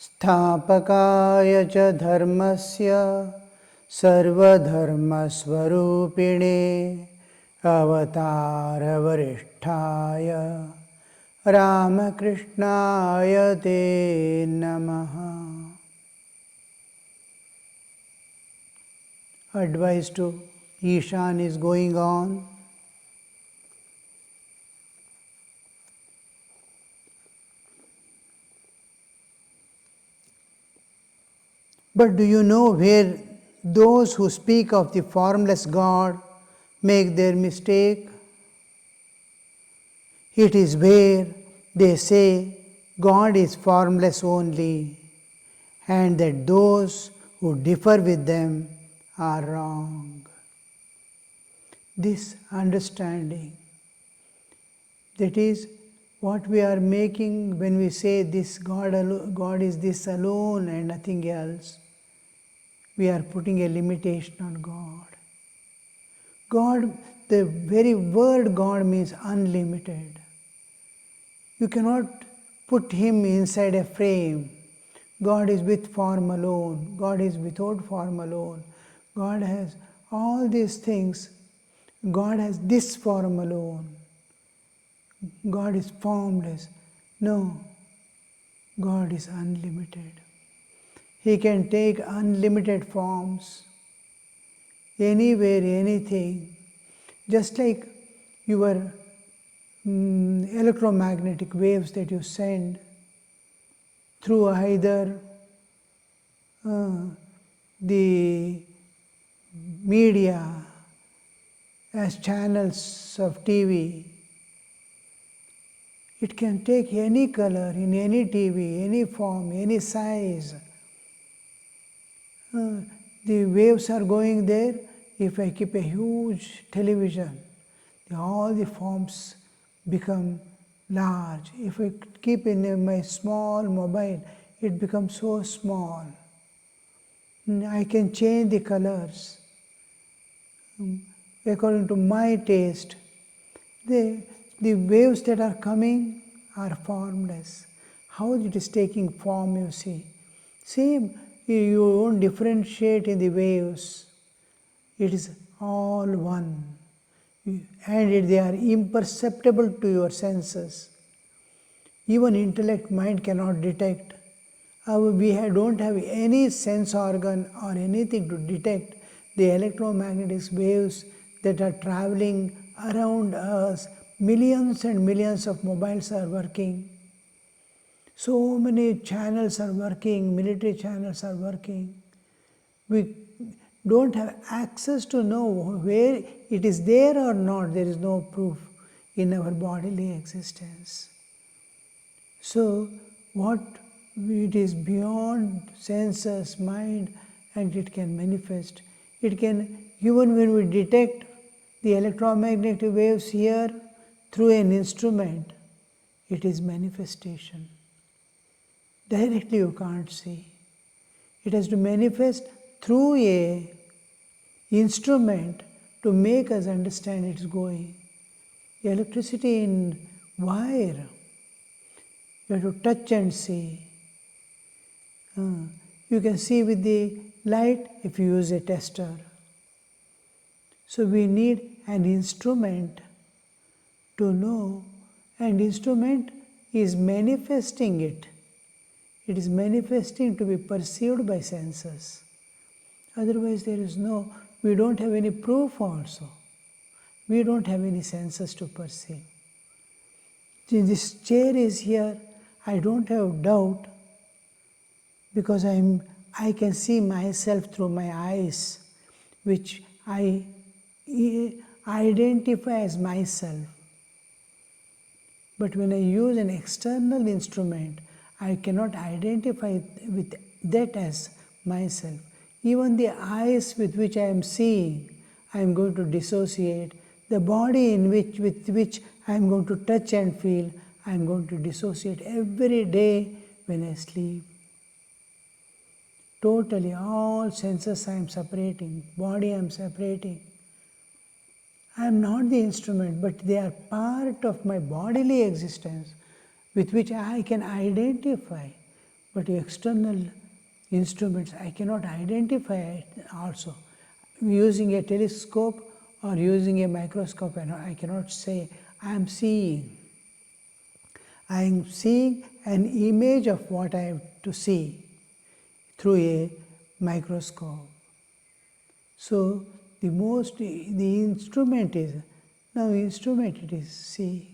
स्थापकाय च धर्मस्य सर्वधर्मस्वरूपिणे अवतारवरिष्ठाय रामकृष्णाय ते नमः. Advice to Ishan is going on. But do you know where those who speak of the formless God make their mistake? It is where they say God is formless only, and that those who differ with them are wrong. This understanding, that is what we are making when we say this God is this alone and nothing else. We are putting a limitation on God. God, the very word God means unlimited. You cannot put Him inside a frame. God is with form alone. God is without form alone. God has all these things. God has this form alone. God is formless. No, God is unlimited. He can take unlimited forms, anywhere, anything. Just like your electromagnetic waves that you send through either the media as channels of TV. It can take any color in any TV, any form, any size. The waves are going there. If I keep a huge television, all the forms become large. If I keep in my small mobile, it becomes so small. I can change the colors according to my taste. The waves that are coming are formless. How it is taking form, you see. Same, you won't differentiate in the waves. It is all one. And they are imperceptible to your senses. Even intellect, mind cannot detect. We don't have any sense organ or anything to detect the electromagnetic waves that are traveling around us. Millions and millions of mobiles are working. So many channels are working, military channels are working. We don't have access to know where it is there or not. There is no proof in our bodily existence. So what it is beyond senses, mind, and it can manifest. It can, even when we detect the electromagnetic waves here through an instrument, it is manifestation. Directly you can't see. It has to manifest through a instrument to make us understand it is going. The electricity in wire, you have to touch and see. You can see with the light if you use a tester. So we need an instrument to know, and instrument is manifesting it. It is manifesting to be perceived by senses. Otherwise there is no, we don't have any proof also. We don't have any senses to perceive. This chair is here, I don't have doubt, because I can see myself through my eyes, which I identify as myself. But when I use an external instrument, I cannot identify with that as myself. Even the eyes with which I am seeing, I am going to dissociate. The body with which I am going to touch and feel, I am going to dissociate every day when I sleep. Totally, all senses I am separating, body I am separating. I am not the instrument, but they are part of my bodily existence with which I can identify. but external instruments I cannot identify it also. Using a telescope or using a microscope, I cannot say I am seeing. I am seeing an image of what I have to see through a microscope. So the instrument is, now instrument it is seeing.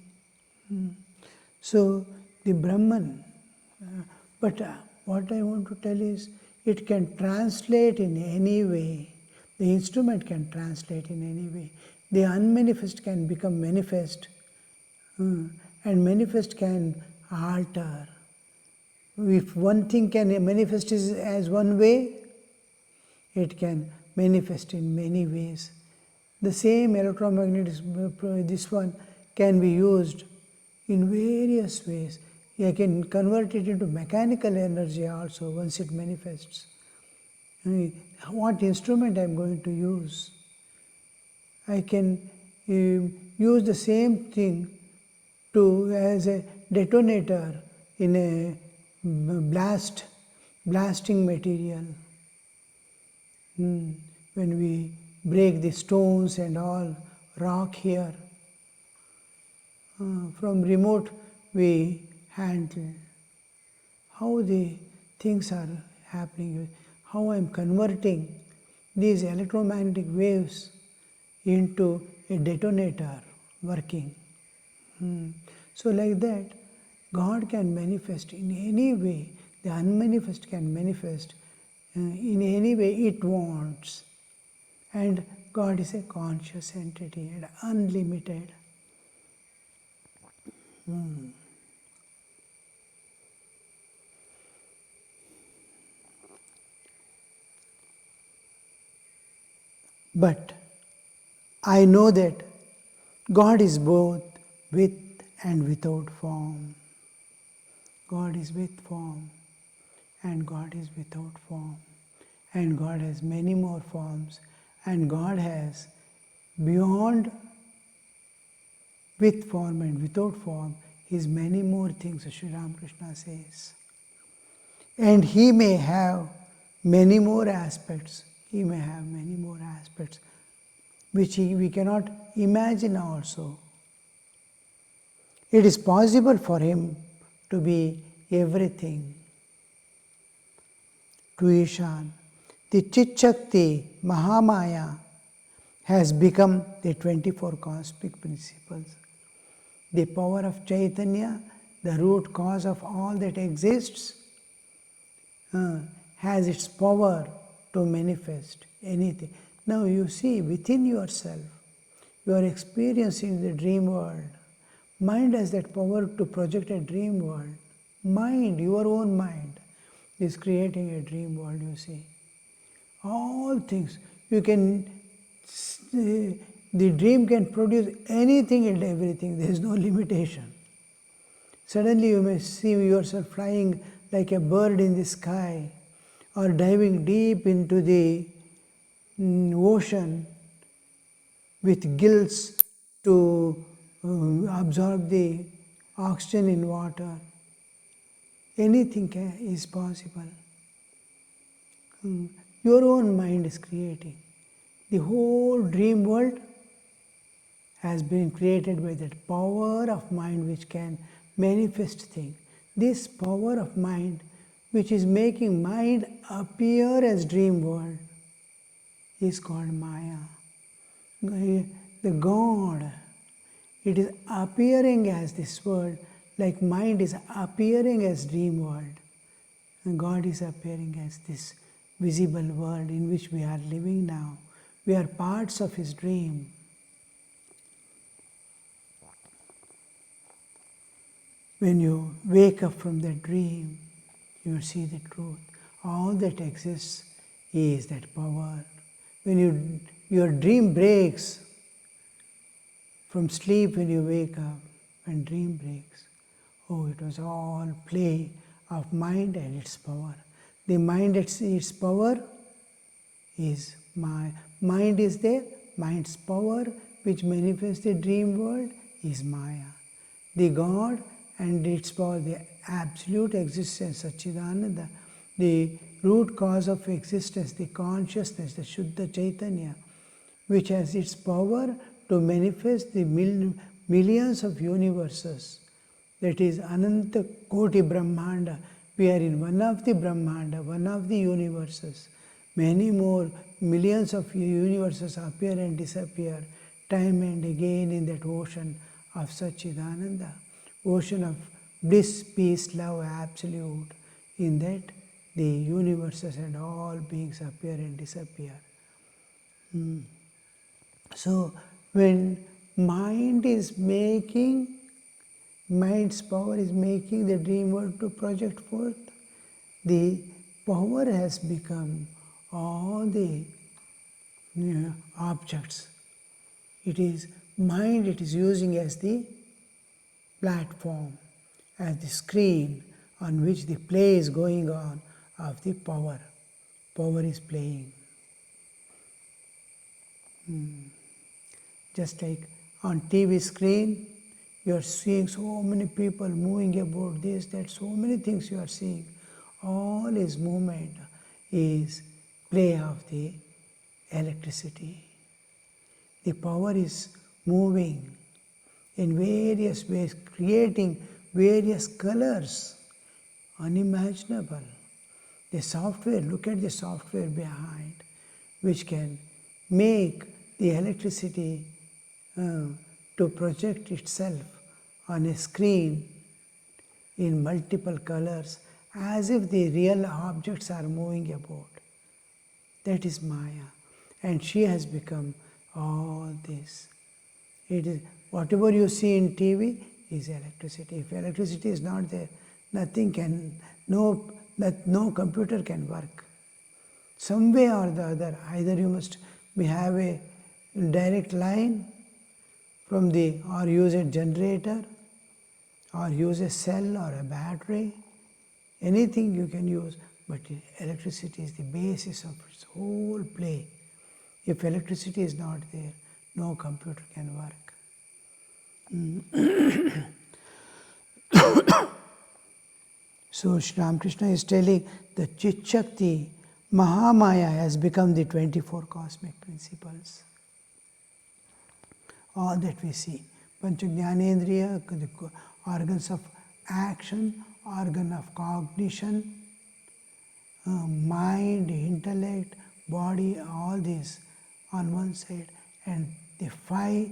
So the Brahman, but what I want to tell is it can translate in any way. The instrument can translate in any way. The unmanifest can become manifest, and manifest can alter. If one thing can manifest as one way, it can manifest in many ways. The same electromagnetism, this one can be used in various ways. I can convert it into mechanical energy also once it manifests. What instrument I am going to use? I can use the same thing as a detonator in a blasting material. When we break the stones and all, rock here, from remote we handle how the things are happening, how I am converting these electromagnetic waves into a detonator working. So like that, God can manifest in any way. The unmanifest can manifest in any way it wants. And God is a conscious entity and unlimited. But I know that God is both with and without form. God is with form and God is without form. And God has many more forms, and God has beyond with form and without form is many more things, Sri Ramakrishna says. And He may have many more aspects. He may have many more aspects which we cannot imagine also. It is possible for Him to be everything. To Ishan, the Chit-Shakti Mahamaya has become the 24 cosmic principles. The power of Chaitanya, the root cause of all that exists, has its power to manifest anything. Now you see within yourself, you are experiencing the dream world. Mind has that power to project a dream world. Mind, your own mind, is creating a dream world, you see. All things, you can, the dream can produce anything and everything, there is no limitation. Suddenly you may see yourself flying like a bird in the sky, or diving deep into the ocean with gills to absorb the oxygen in water. Anything is possible. Your own mind is creating. The whole dream world has been created by that power of mind which can manifest things. This power of mind which is making mind appear as dream world is called Maya. The God, it is appearing as this world, like mind is appearing as dream world. And God is appearing as this visible world in which we are living now. We are parts of His dream. When you wake up from that dream, you see the truth. All that exists is that power. When your dream breaks from sleep, when you wake up, when dream breaks, oh, it was all play of mind and its power. The mind, its power is mind is there. Mind's power, which manifests the dream world, is Maya. The God and its power, absolute existence, Satchidananda, the root cause of existence, the consciousness, the Shuddha Chaitanya, which has its power to manifest the millions of universes. That is Ananta Koti Brahmanda. We are in one of the Brahmanda, one of the universes. Many more millions of universes appear and disappear time and again in that ocean of Satchidananda, ocean of bliss, peace, love, absolute. In that the universes and all beings appear and disappear. So when mind's power is making the dream world to project forth, the power has become all the objects. It is mind, it is using as the platform, as the screen on which the play is going on of the power. Power is playing. Just like on TV screen, you are seeing so many people moving about this, that, so many things you are seeing. All is movement is play of the electricity. The power is moving in various ways, creating various colors, unimaginable. The software, look at the software behind, which can make the electricity to project itself on a screen in multiple colors, as if the real objects are moving about. That is Maya, and she has become all this. It is whatever you see in TV is electricity. If electricity is not there, nothing can, no computer can work. Some way or the other, either you must have a direct line from the, or use a generator, or use a cell or a battery, anything you can use, but electricity is the basis of its whole play. If electricity is not there, no computer can work. So Sri Ramakrishna is telling the Chit Shakti, Mahamaya has become the 24 cosmic principles. All that we see. Pancha Jnanendriya, the organs of action, organ of cognition, mind, intellect, body, all these on one side, and the 5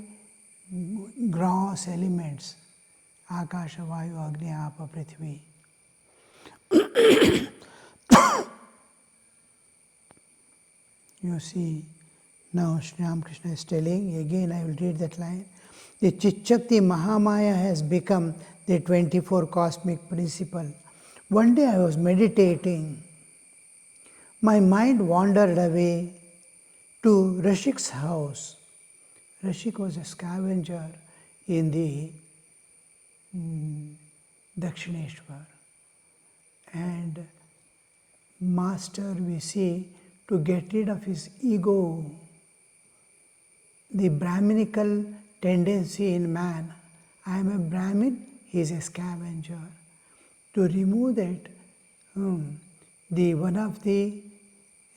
gross elements, Akasha, Vayu, Agni, Apa, Prithvi. You see, now Sri Ramakrishna is telling, again I will read that line, the Chit Shakti Mahamaya has become the 24 cosmic principle. One day I was meditating, my mind wandered away to Rashik's house. Rashik was a scavenger in the Dakshineshwar, and master, we see, to get rid of his ego, the Brahminical tendency in man. I am a Brahmin, he is a scavenger. To remove that, the one of the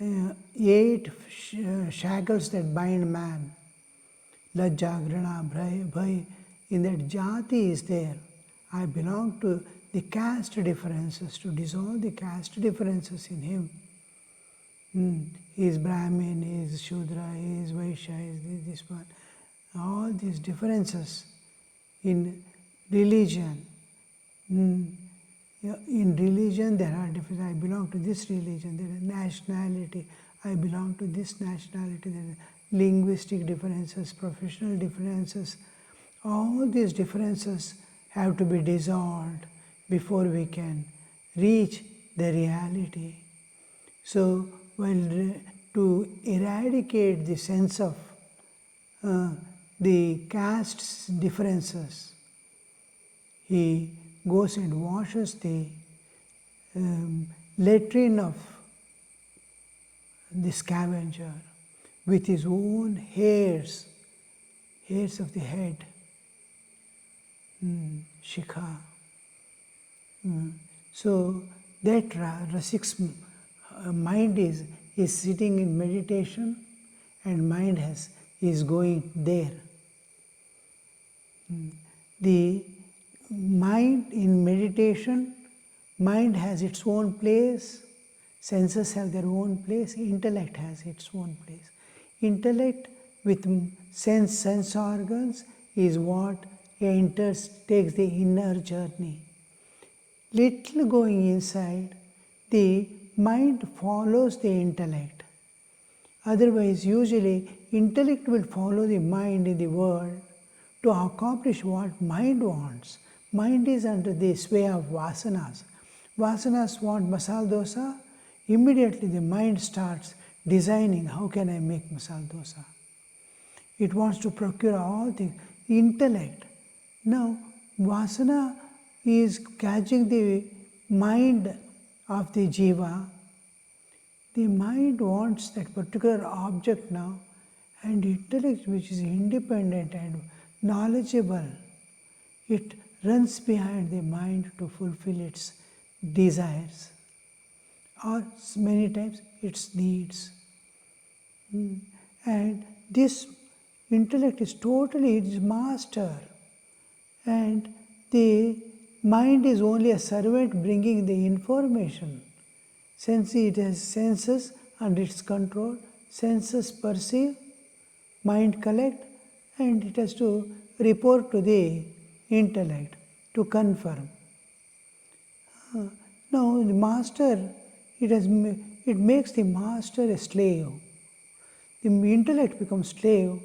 8 shackles that bind man, Lajja, Grana, Bhai, in that jati is there. I belong to the caste differences, to dissolve the caste differences in him. He is Brahmin, he is Shudra, he is Vaishya, he is this one. All these differences in religion. In religion there are differences. I belong to this religion. There is nationality. I belong to this nationality. There are linguistic differences, professional differences. All these differences have to be dissolved before we can reach the reality. So, to eradicate the sense of the caste differences, he goes and washes the latrine of the scavenger with his own hairs of the head, shikha. So that Rasik's mind is sitting in meditation, and mind is going there. The mind in meditation, mind has its own place, senses have their own place, intellect has its own place. Intellect with sense organs is what takes the inner journey. Little going inside, the mind follows the intellect. Otherwise, usually, intellect will follow the mind in the world to accomplish what mind wants. Mind is under the sway of vasanas. Vasanas want masala dosa. Immediately, the mind starts designing, how can I make masala dosa? It wants to procure all things. Intellect. Now, vasana is catching the mind of the jiva. The mind wants that particular object now, and intellect, which is independent and knowledgeable, it runs behind the mind to fulfill its desires, or many times its needs. And this intellect is totally its master, and the mind is only a servant bringing the information. Since it has senses under its control, senses perceive, mind collect, and it has to report to the intellect to confirm. Now the master, it makes the master a slave. The intellect becomes slave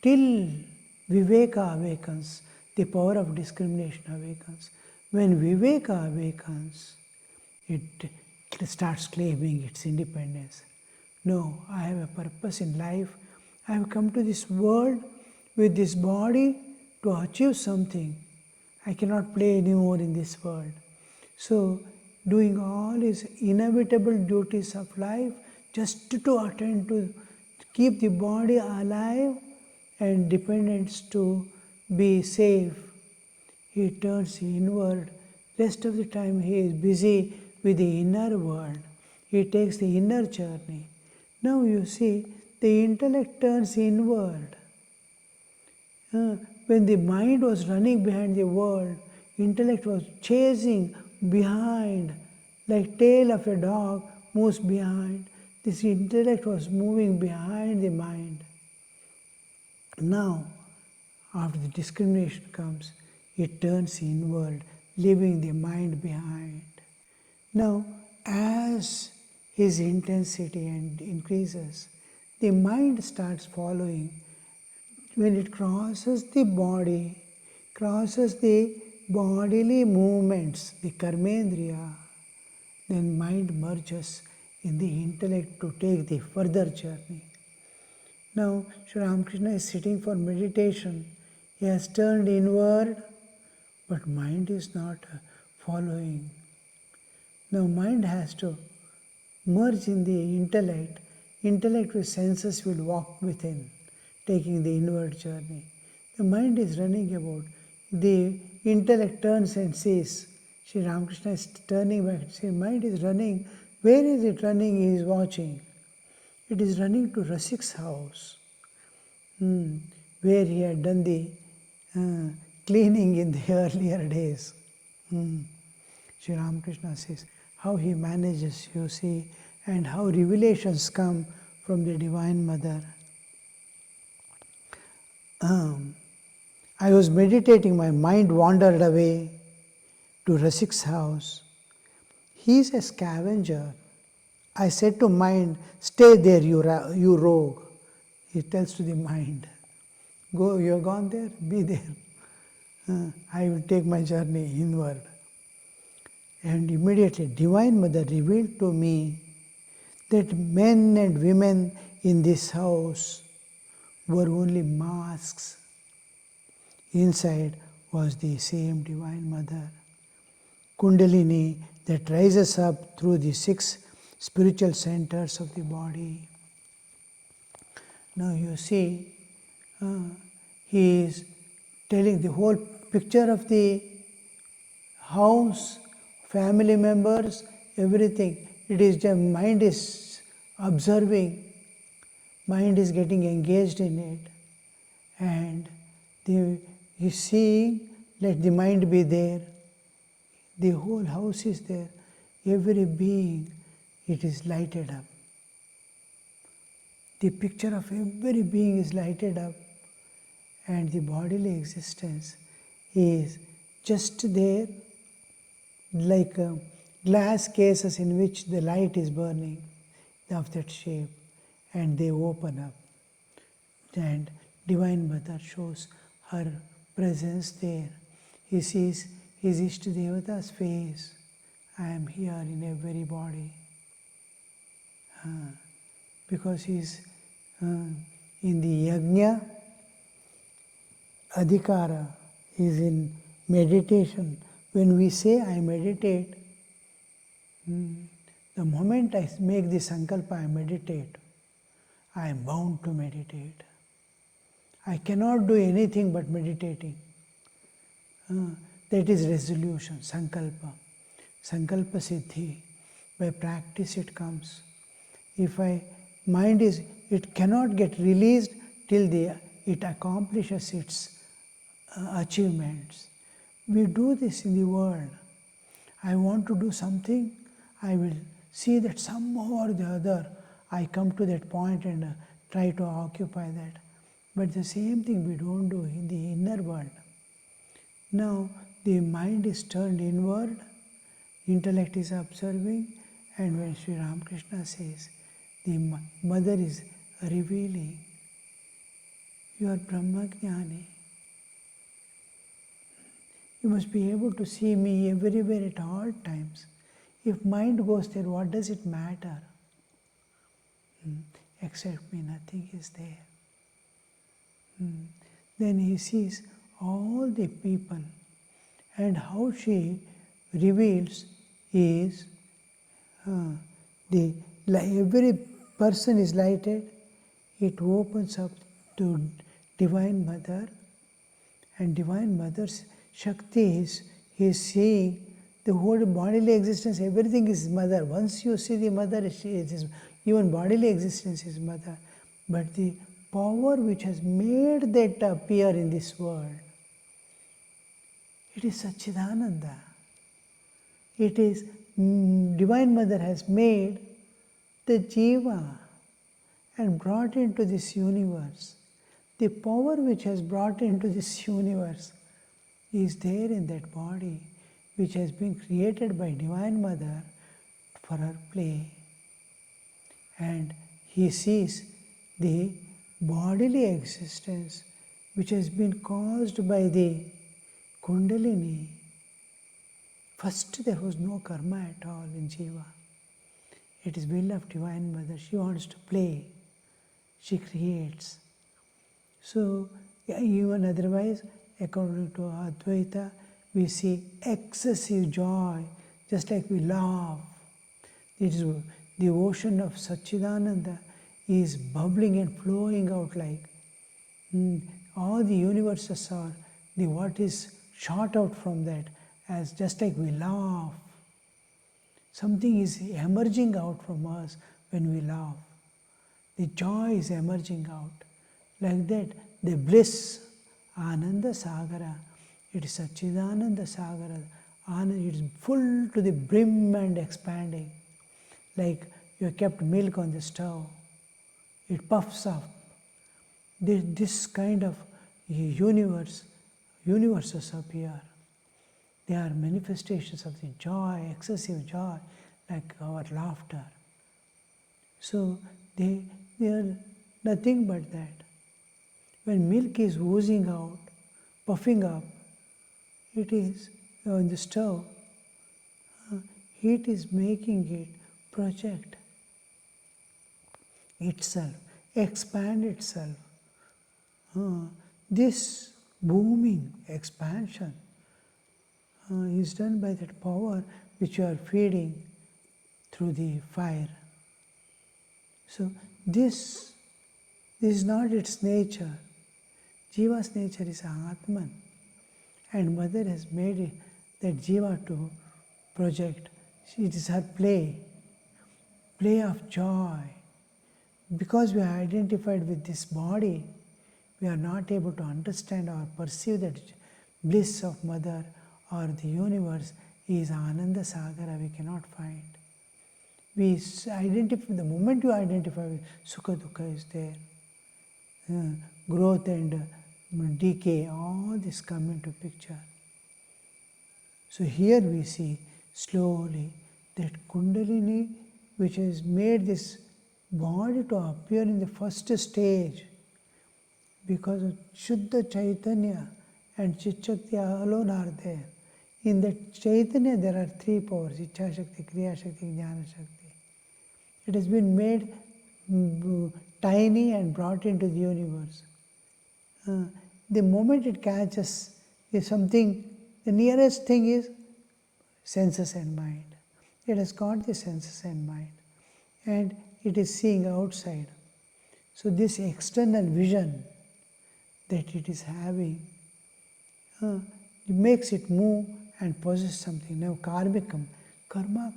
till Viveka awakens, the power of discrimination awakens. When Viveka awakens, it starts claiming its independence. No, I have a purpose in life. I have come to this world with this body to achieve something. I cannot play anymore in this world. So, doing all his inevitable duties of life just to attend to keep the body alive and dependence to be safe. He turns inward. Rest of the time he is busy with the inner world. He takes the inner journey. Now you see, the intellect turns inward. When the mind was running behind the world, intellect was chasing behind, like tail of a dog moves behind. This intellect was moving behind the mind. Now, after the discrimination comes, it turns inward, leaving the mind behind. Now, as his intensity increases, the mind starts following. When it crosses the body, crosses the bodily movements, the karmendriya, then mind merges in the intellect to take the further journey. Now, Sri Ramakrishna is sitting for meditation. He has turned inward, but mind is not following. Now, mind has to merge in the intellect. Intellect with senses will walk within, taking the inward journey. The mind is running about. The intellect turns and sees. Sri Ramakrishna is turning back. See, mind is running. Where is it running? He is watching. It is running to Rasik's house, where he had done the cleaning in the earlier days. Sri Ramakrishna says how he manages, you see, and how revelations come from the Divine Mother. I was meditating, my mind wandered away to Rasik's house. He is a scavenger. I said to mind, stay there, you rogue. He tells to the mind, go, you have gone there, be there. I will take my journey inward. And immediately Divine Mother revealed to me that men and women in this house were only masks. Inside was the same Divine Mother. Kundalini that rises up through the 6 spiritual centers of the body. Now you see, he is telling the whole picture of the house family members, everything. It is the mind is observing, mind is getting engaged in it, and you see, let the mind be there. The whole house is there. Every being, it is lighted up. The picture of every being is lighted up, and the bodily existence is just there, like glass cases in which the light is burning of that shape, and they open up, and Divine Mother shows her presence there. He sees his Ishtadevata's face. I am here in every body. Because he is in the yajna, adhikara, is in meditation. When we say I meditate, the moment I make the sankalpa, I meditate, I am bound to meditate. I cannot do anything but meditating. That is resolution, sankalpa. Sankalpa siddhi. By practice it comes. If mind is, it cannot get released till it accomplishes its achievements. We do this in the world. I want to do something, I will see that somehow or the other I come to that point and try to occupy that. But the same thing we don't do in the inner world. Now the mind is turned inward, intellect is observing, and when Sri Ramakrishna says, the mother is revealing, you are Brahmajnani. You must be able to see me everywhere at all times. If mind goes there, what does it matter? Except me, nothing is there. Then he sees all the people, and how she reveals is every person is lighted, it opens up to Divine Mother, and Divine Mother's Shakti is seeing the whole bodily existence, everything is Mother. Once you see the Mother, even bodily existence is Mother. But the power which has made that appear in this world, it is Satchidananda. It is Divine Mother has made the Jiva and brought into this universe. The power which has brought into this universe is there in that body, which has been created by Divine Mother for her play. And he sees the bodily existence which has been caused by the Kundalini. First, there was no karma at all in Jiva. It is will of Divine Mother. She wants to play. She creates. So, even otherwise, according to Advaita, we see excessive joy, just like we laugh. It is the ocean of Satchidananda is bubbling and flowing out like all the universes are, what is shot out from that, as just like we laugh. Something is emerging out from us when we laugh. The joy is emerging out. Like that, the bliss, Ananda Sagara, it is Satchidananda Sagara. It is full to the brim and expanding. Like you have kept milk on the stove, it puffs up. This kind of universes appear. They are manifestations of the joy, excessive joy, like our laughter. So they are nothing but that. When milk is oozing out, puffing up, it is on the stove, heat is making it project itself, expand itself. This booming expansion is done by that power which you are feeding through the fire. So this is not its nature. Jiva's nature is Atman, and Mother has made it that Jiva to project. It is her play of joy. Because we are identified with this body, we are not able to understand or perceive that bliss of Mother or the universe is Ananda Sagara we cannot find. We identify, the moment you identify with Sukha Dukkha is there. Growth and decay, all this come into picture. So here we see slowly that Kundalini, which has made this body to appear in the first stage, because of Shuddha Chaitanya and Chit Shakti alone are there. In that Chaitanya there are three powers, Ichha Shakti, Kriya Shakti, Jnana Shakti. It has been made tiny and brought into the universe. The moment it catches is something, the nearest thing is senses and mind. It has got the senses and mind, and it is seeing outside. So this external vision that it is having, it makes it move and possess something. Now karma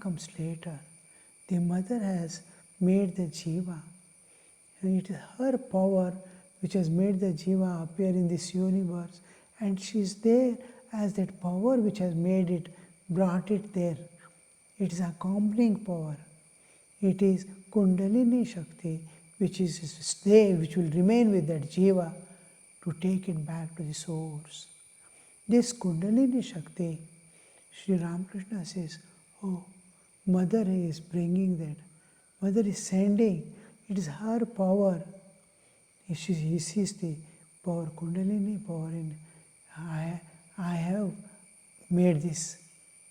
comes later. The Mother has made the jiva, and it is her power which has made the jiva appear in this universe, and she is there as that power which has made it, brought it there. It is accompanying power. It is Kundalini Shakti which is there, which will remain with that jiva to take it back to the source. This Kundalini Shakti, Sri Ramakrishna says, oh, Mother is bringing that. Mother is sending. It is her power. He sees the power, Kundalini power in, I have made this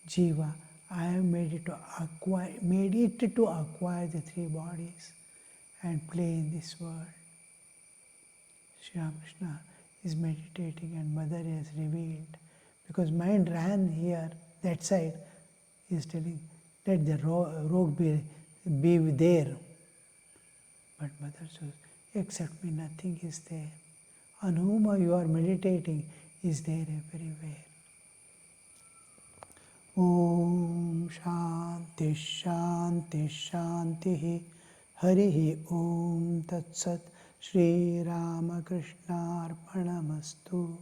jiva. I have made it to acquire the three bodies and play in this world. Sri Ramakrishna is meditating and Mother has revealed. Because mind ran here, that side, is telling, let the rogue be there. But Mother says, except me nothing is there. On whom you are meditating is there everywhere. Om Shanti Shanti Shanti Harihi Om Tat Sat Shri Ramakrishna Arpanamastu.